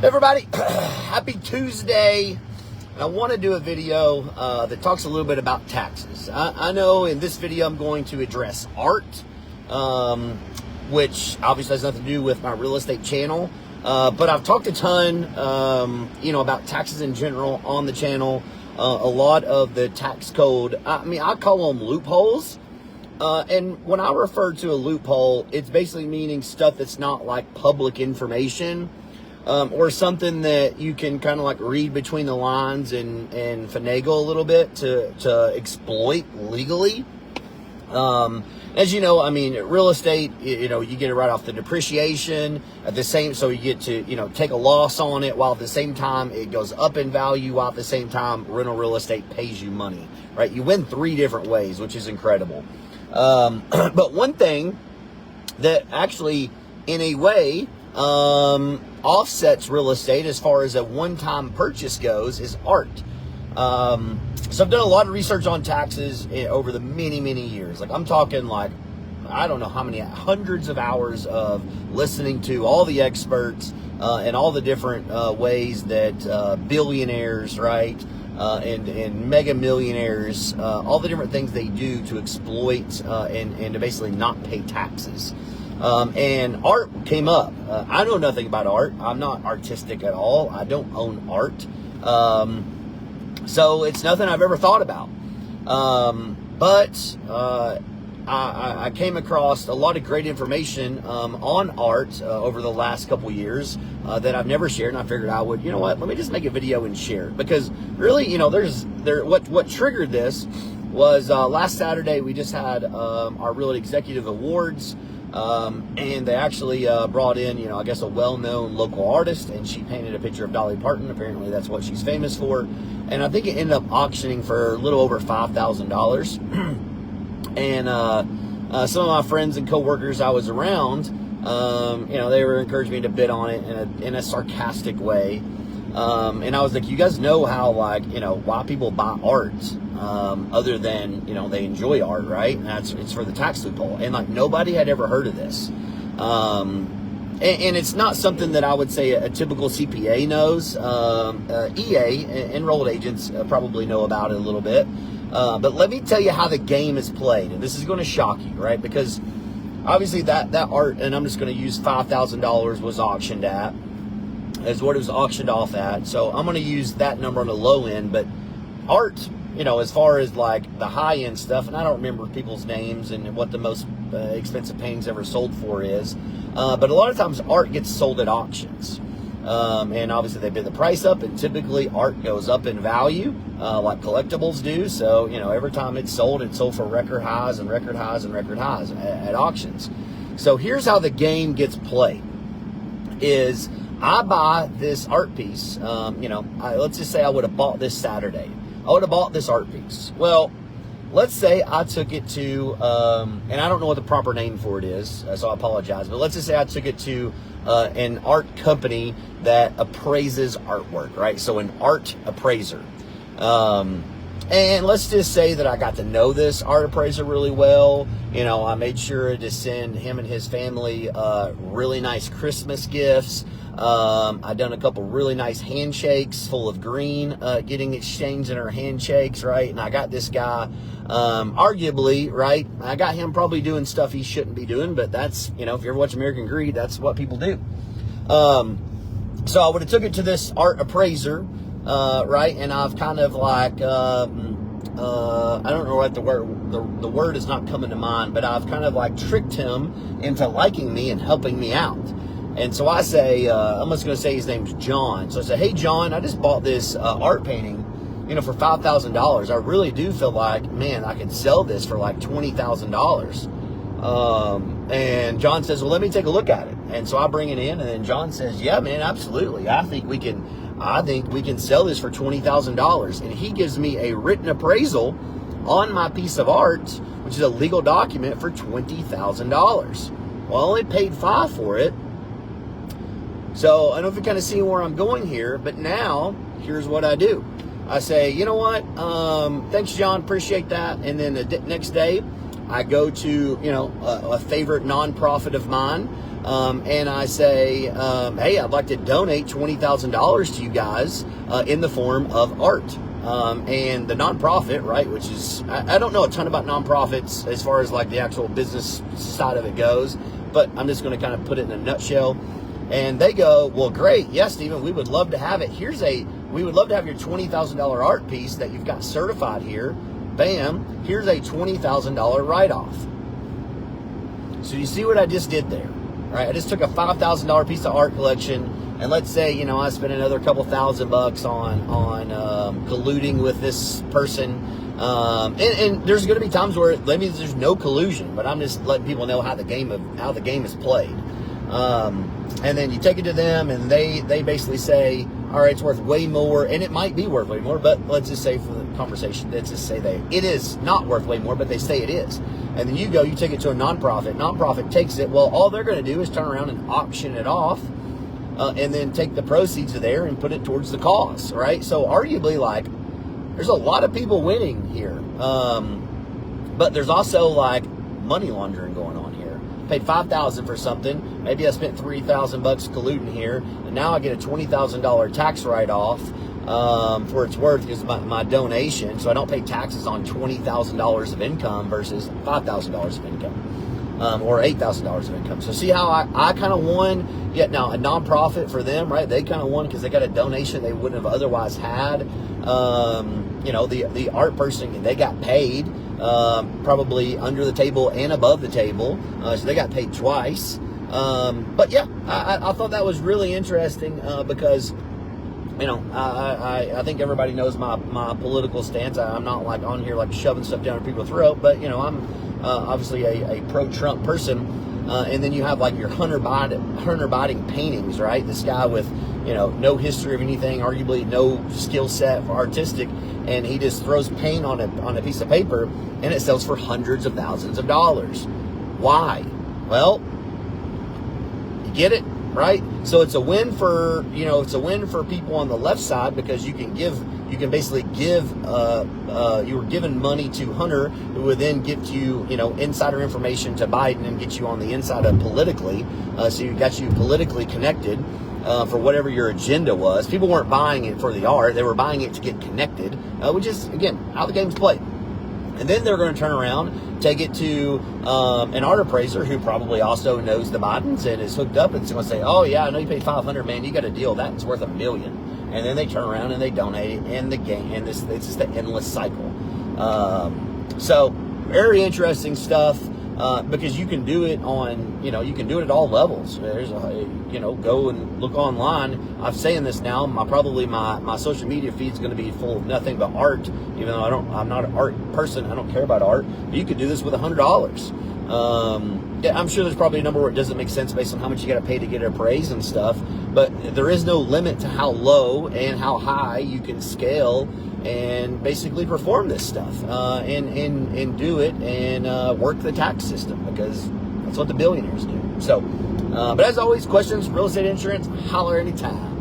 Everybody, happy Tuesday. I want to do a video that talks a little bit about taxes. I know in this video I'm going to address art, which obviously has nothing to do with my real estate channel, but I've talked a ton about taxes in general on the channel. A lot of the tax code, I call them loopholes. And when I refer to a loophole, it's basically meaning stuff that's not like public information, or something that you can kind of like read between the lines and finagle a little bit to exploit legally. As you know, real estate, you get it right off the depreciation at the same, so you get to, take a loss on it while at the same time it goes up in value, while at the same time rental real estate pays you money, right? You win three different ways, which is incredible. But one thing that actually, in a way, offsets real estate as far as a one-time purchase goes is art. So I've done a lot of research on taxes over the many years. Like I'm talking like, I don't know how many hundreds of hours of listening to all the experts, and all the different ways that billionaires, right, and mega millionaires, all the different things they do to exploit and to basically not pay taxes. And art came up. I know nothing about art. I'm not artistic at all. I don't own art. So it's nothing I've ever thought about. But I came across a lot of great information on art over the last couple years that I've never shared, and I figured I would, let me just make a video and share it. Because really, what triggered this was last Saturday we just had our Real Executive Awards. And they actually brought in, I guess a well-known local artist, and she painted a picture of Dolly Parton. Apparently that's what she's famous for. And I think it ended up auctioning for a little over $5,000. And some of my friends and coworkers I was around, they were encouraging me to bid on it in a sarcastic way. And I was like, you guys know how, why people buy art, other than, they enjoy art, right? And it's for the tax loophole. And nobody had ever heard of this. And it's not something that I would say a typical CPA knows. EA, enrolled agents, probably know about it a little bit. But let me tell you how the game is played. And this is going to shock you, right? Because obviously that art, and I'm just going to use $5,000 was auctioned at, is what it was auctioned off at. So I'm going to use that number on the low end. But art, as far as the high end stuff, and I don't remember people's names and what the most expensive paintings ever sold for is. But a lot of times art gets sold at auctions. And obviously they bid the price up, and typically art goes up in value, like collectibles do. So, every time it's sold for record highs and record highs and record highs at auctions. So here's how the game gets played is I buy this art piece, let's just say I would have bought this Saturday. I would have bought this art piece. Well, let's say I took it to, and I don't know what the proper name for it is, so I apologize, but let's just say I took it to an art company that appraises artwork, right? So an art appraiser. And let's just say that I got to know this art appraiser really well. I made sure to send him and his family really nice Christmas gifts. I've done a couple really nice handshakes full of green, getting exchanged in our handshakes, right? And I got this guy, arguably, right? I got him probably doing stuff he shouldn't be doing, but that's, if you ever watch American Greed, that's what people do. So I would have took it to this art appraiser, right? And I've kind of I don't know what the word is not coming to mind, but I've kind of tricked him into liking me and helping me out. And so I say, I'm just going to say his name's John. So I say, hey, John, I just bought this art painting, for $5,000. I really do feel like, man, I could sell this for $20,000. And John says, well, let me take a look at it. And so I bring it in, and then John says, yeah, man, absolutely. I think we can sell this for $20,000. And he gives me a written appraisal on my piece of art, which is a legal document, for $20,000. Well, I only paid $5,000 for it. So I don't know if you're kind of seeing where I'm going here, but now here's what I do. I say, you know what? Thanks, John. Appreciate that. And then the next day I go to, a favorite nonprofit of mine, and I say, hey, I'd like to donate $20,000 to you guys in the form of art. And the nonprofit, right, which is, I don't know a ton about nonprofits as far as like the actual business side of it goes, but I'm just going to kind of put it in a nutshell. And they go, well, great. Yes, Stephen, we would love to have it. We would love to have your $20,000 art piece that you've got certified here. Bam, here's a $20,000 write-off. So you see what I just did there, right? I just took a $5,000 piece of art collection, and let's say, I spent another couple $1,000 on colluding with this person. And there's going to be times where that means there's no collusion, but I'm just letting people know how the game is played. And then you take it to them, and they basically say, all right, it's worth way more, and it might be worth way more, but let's just say for the conversation, let's just say it is not worth way more, but they say it is. And then you take it to a nonprofit. Nonprofit takes it. Well, all they're going to do is turn around and auction it off, and then take the proceeds of there and put it towards the cause, right? So arguably, like, there's a lot of people winning here. But there's also like money laundering going on here. Paid $5,000 for something. Maybe I spent $3,000 colluding here, and now I get a $20,000 tax write-off for its worth because of my donation. So I don't pay taxes on $20,000 of income versus $5,000 of income, or $8,000 of income. So see how I kind of won. Yet now a nonprofit for them, right? They kind of won because they got a donation they wouldn't have otherwise had. The art person, they got paid. Probably under the table and above the table, so they got paid twice. But yeah, I thought that was really interesting because I think everybody knows my political stance. I'm not like on here like shoving stuff down people's throat, but I'm obviously a pro-Trump person. And then you have like your Hunter Biden paintings, right? This guy with no history of anything, arguably no skill set for artistic, and he just throws paint on a piece of paper, and it sells for hundreds of thousands of dollars. Why? Well, you get it, right? So it's a win for people on the left side because you can basically give you were giving money to Hunter, who would then give you insider information to Biden and get you on the inside of politically. So you got you politically connected for whatever your agenda was. People weren't buying it for the art; they were buying it to get connected, which is again how the game's played. And then they're going to turn around, take it to an art appraiser who probably also knows the Bidens and is hooked up, and it's going to say, "Oh yeah, I know you paid $500, man. You got a deal that it's worth $1 million." And then they turn around and they donate it, and the game, and it's just an endless cycle. So very interesting stuff because you can do it on, you can do it at all levels. There's go and look online. I'm saying this now. My social media feed is going to be full of nothing but art. Even though I'm not an art person. I don't care about art. But you could do this with $100. I'm sure there's probably a number where it doesn't make sense based on how much you got to pay to get it appraised and stuff. But there is no limit to how low and how high you can scale and basically perform this stuff and do it and work the tax system because that's what the billionaires do. So, but as always, questions, real estate insurance, holler anytime.